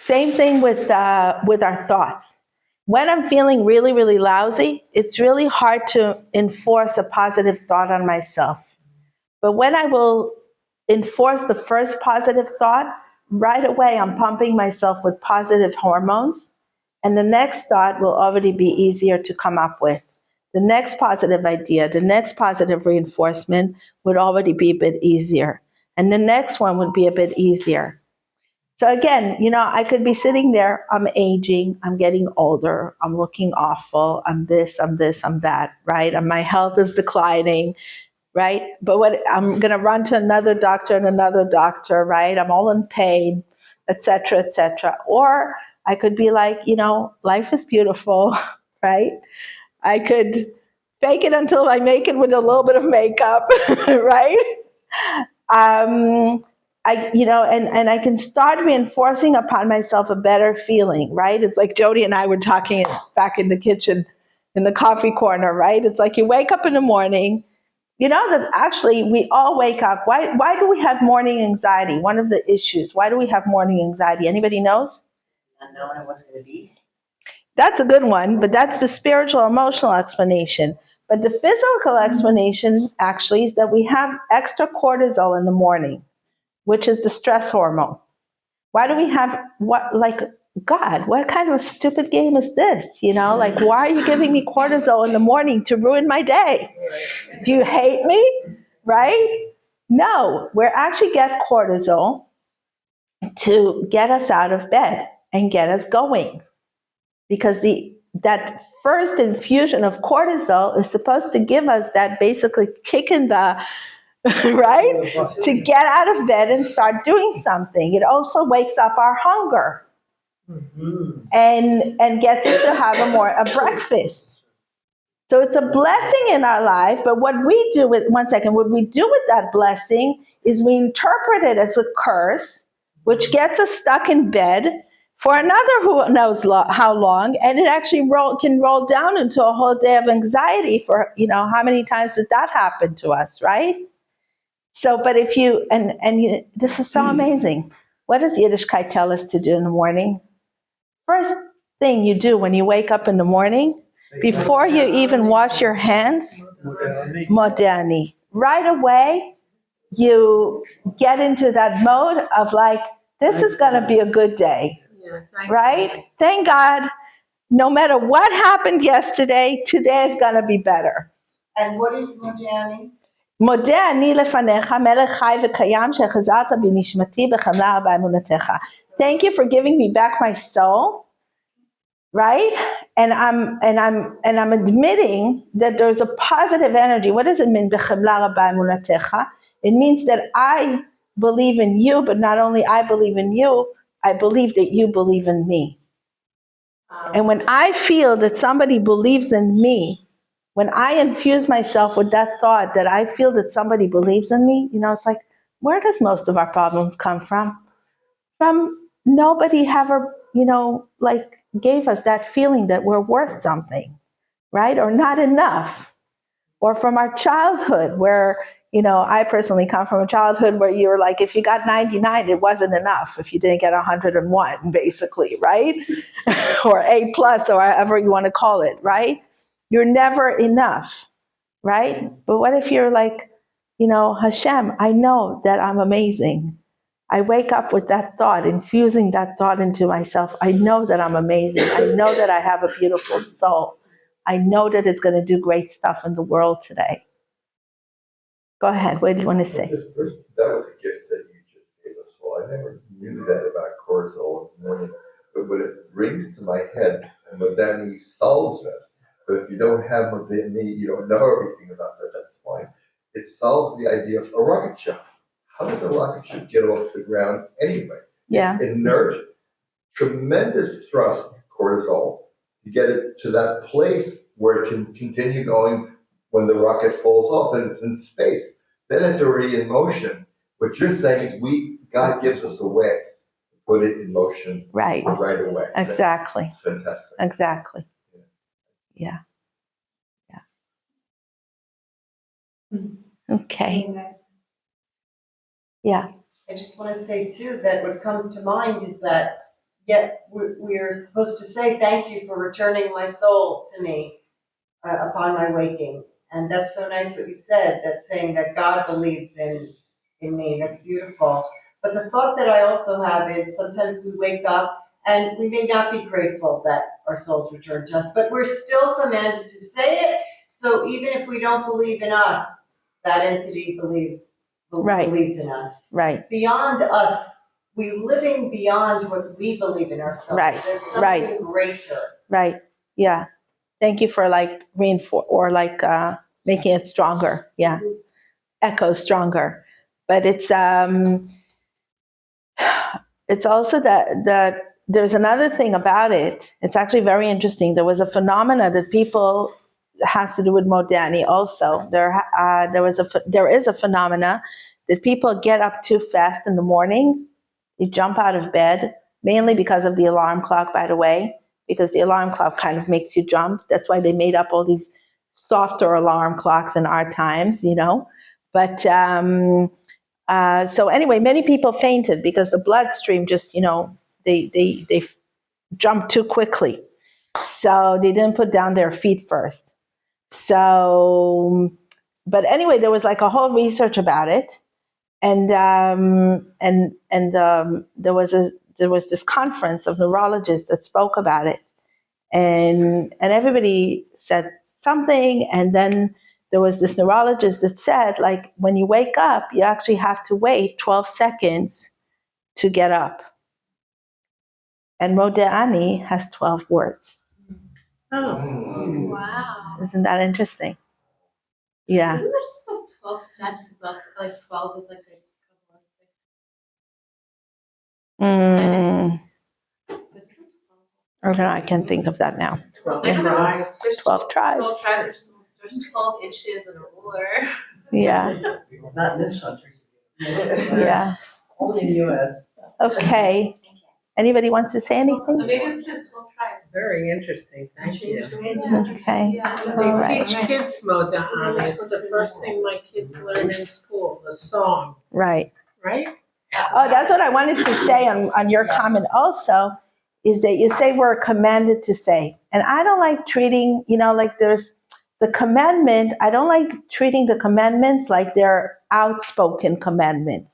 Same thing with our thoughts. When I'm feeling really, really lousy, it's really hard to enforce a positive thought on myself. But when I will enforce the first positive thought, right away I'm pumping myself with positive hormones, and the next thought will already be easier to come up with. The next positive idea, the next positive reinforcement would already be a bit easier. And the next one would be a bit easier. So again, I could be sitting there, I'm aging, I'm getting older, I'm looking awful, I'm this, I'm that, right? And my health is declining, right? But I'm going to run to another doctor and another doctor, right? I'm all in pain, etc., etc. Or I could be like, life is beautiful, right? I could fake it until I make it with a little bit of makeup, right? And I can start reinforcing upon myself a better feeling, right? It's like Jody and I were talking back in the kitchen, in the coffee corner, right? It's like you wake up in the morning. You know that actually we all wake up. Why do we have morning anxiety? One of the issues. Why do we have morning anxiety? Anybody knows? Not knowing what's going to be. That's a good one, but that's the spiritual, emotional explanation. But the physical explanation actually is that we have extra cortisol in the morning, which is the stress hormone. Why do we have God, what kind of a stupid game is this? Like, why are you giving me cortisol in the morning to ruin my day? Do you hate me? Right? No, we actually get cortisol to get us out of bed and get us going. Because that first infusion of cortisol is supposed to give us that basically kick in the right, to get out of bed and start doing something. It also wakes up our hunger, and gets us to have a breakfast. So it's a blessing in our life. But what we do with that blessing is we interpret it as a curse, which gets us stuck in bed for another who knows how long, and it actually can roll down into a whole day of anxiety for how many times did that happen to us, right? So, but if you this is so amazing. What does Yiddishkeit tell us to do in the morning? First thing you do when you wake up in the morning, before you even wash your hands, modani. Right away, you get into that mode of like, this is going to be a good day, right? Thank God, no matter what happened yesterday, today is going to be better. And what is modani? מודה אני לפניך, מלך חי וקיים, שחזרת בנשמתי בחמלה באמונתך. Thank you for giving me back my soul, right? And I'm admitting that there's a positive energy. What does it mean, בחמלה באמונתך? It means that I believe in you, but not only I believe in you, I believe that you believe in me. And when I feel that somebody believes in me, when I infuse myself with that thought that I feel that somebody believes in me, it's like, where does most of our problems come from? From nobody ever, gave us that feeling that we're worth something, right? Or not enough. Or from our childhood where, I personally come from a childhood where you were like, if you got 99, it wasn't enough if you didn't get 101, basically, right? Or A plus, or however you want to call it, right? You're never enough, right? But what if you're like, Hashem, I know that I'm amazing. I wake up with that thought, infusing that thought into myself. I know that I'm amazing. I know that I have a beautiful soul. I know that it's going to do great stuff in the world today. Go ahead. What do you want to say? First, that was a gift that you just gave us. Well, I never knew that about cortisol in the morning. But when it rings to my head, and Modani solves it. But if you don't have Modani, you don't know everything about that, that's fine. It solves the idea of a rocket ship. How does a rocket ship get off the ground anyway? Yeah. It's inert, tremendous thrust, cortisol, to get it to that place where it can continue going when the rocket falls off and it's in space. Then it's already in motion. What you're saying is God gives us a way to put it in motion right away. Exactly. It's fantastic. Exactly. Yeah. Okay. Yeah. I just want to say too that what comes to mind is that yet we're supposed to say thank you for returning my soul to me upon my waking. And that's so nice what you said, that saying that God believes in me. That's beautiful. But the thought that I also have is sometimes we wake up and we may not be grateful that our souls return to us, but we're still commanded to say it. So even if we don't believe in us, that entity believes in us. Right. It's beyond us. We're living beyond what we believe in ourselves. Right. There's something Right. greater. Right. Yeah. Thank you for like making it stronger. Yeah. Echo stronger. But it's also that there's another thing about it. It's actually very interesting. There was a phenomena that people has to do with modernity also. There is a phenomena that people get up too fast in the morning. You jump out of bed, mainly because of the alarm clock, by the way, because the alarm clock kind of makes you jump. That's why they made up all these softer alarm clocks in our times, But so anyway, many people fainted because the bloodstream just, they jumped too quickly. So they didn't put down their feet first. So, but anyway, there was like a whole research about it, and there was this conference of neurologists that spoke about it, and everybody said something, and then there was this neurologist that said, like, when you wake up, you actually have to wait 12 seconds to get up. And Modeh has 12 words. Oh, Mm. wow. Isn't that interesting? Yeah. Isn't there just like 12 steps as well? So, like 12 is like a Mm, couple I can't think of that now. 12 There's tribes. There's 12 tribes. 12 tribes. There's 12 inches in a ruler. Yeah. Not in this country. Yeah. Only in the US. Okay. Anybody wants to say anything? So maybe it's just 12 tribes. Very interesting, thank you. Okay. Yeah. All right. They teach kids Moda'ani. It's the first thing my kids learn in school, the song, Right. right? Oh, that's what I wanted to say on your comment also, is that you say we're commanded to say. And I don't like treating, like there's the commandment, I don't like treating the commandments like they're outspoken commandments.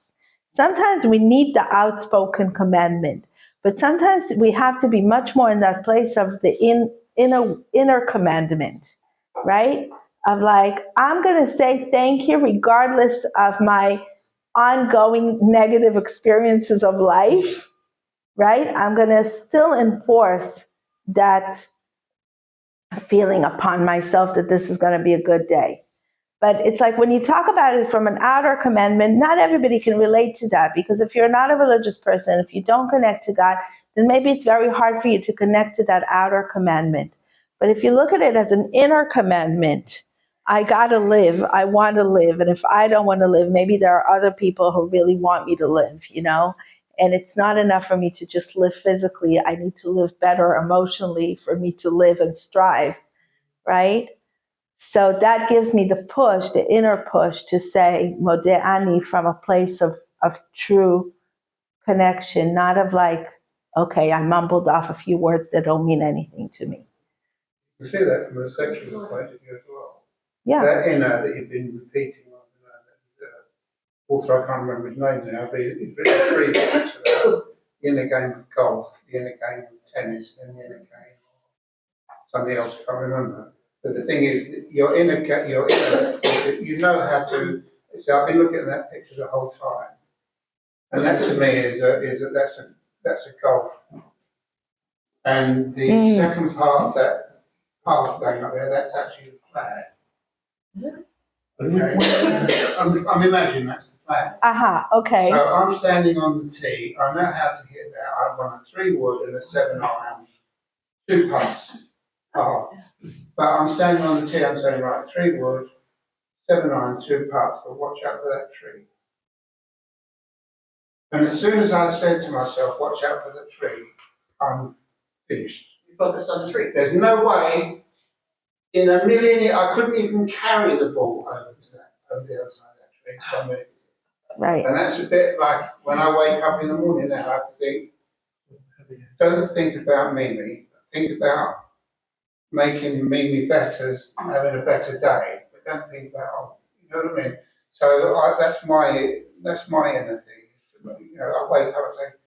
Sometimes we need the outspoken commandment, but sometimes we have to be much more in that place of the inner commandment, right? Of like, I'm going to say thank you regardless of my ongoing negative experiences of life, right? I'm going to still enforce that feeling upon myself that this is going to be a good day. But it's like when you talk about it from an outer commandment, not everybody can relate to that, because if you're not a religious person, if you don't connect to God, then maybe it's very hard for you to connect to that outer commandment. But if you look at it as an inner commandment, I gotta live, I want to live, and if I don't want to live, maybe there are other people who really want me to live, And it's not enough for me to just live physically. I need to live better emotionally for me to live and strive, right? So that gives me the push, the inner push to say Modeh from a place of true connection, not of like, okay, I mumbled off a few words that don't mean anything to me. You see that from a sexual point of view as well. Yeah. That inner that you've been repeating on, author, I can't remember his name now, but he's written 3 books about the inner game of golf, the inner game of tennis, and the inner game of something else, I can't remember. But the thing is, that your inner, you know how to, so I've been looking at that picture the whole time. And that to me that's a golf. And the second part of that path going up there, that's actually the flag. Okay. I'm imagining that's the flag. Okay. So I'm standing on the tee. I know how to hit that. I've won a 3-wood and a 7-iron, 2 putts. But I'm standing on the tee. I'm saying, right, 3-wood, 7-iron, 2 putts. But watch out for that tree. And as soon as I said to myself, watch out for the tree, I'm finished. You focus on the tree. There's no way in a million years I couldn't even carry the ball over the other side of that tree. Right. And that's a bit like when I wake up in the morning, I have to think, don't think about Mimi, think about making Mimi better, having a better day, but don't think about, oh, you know what I mean? So that's my inner thing. You know, I wake up and say,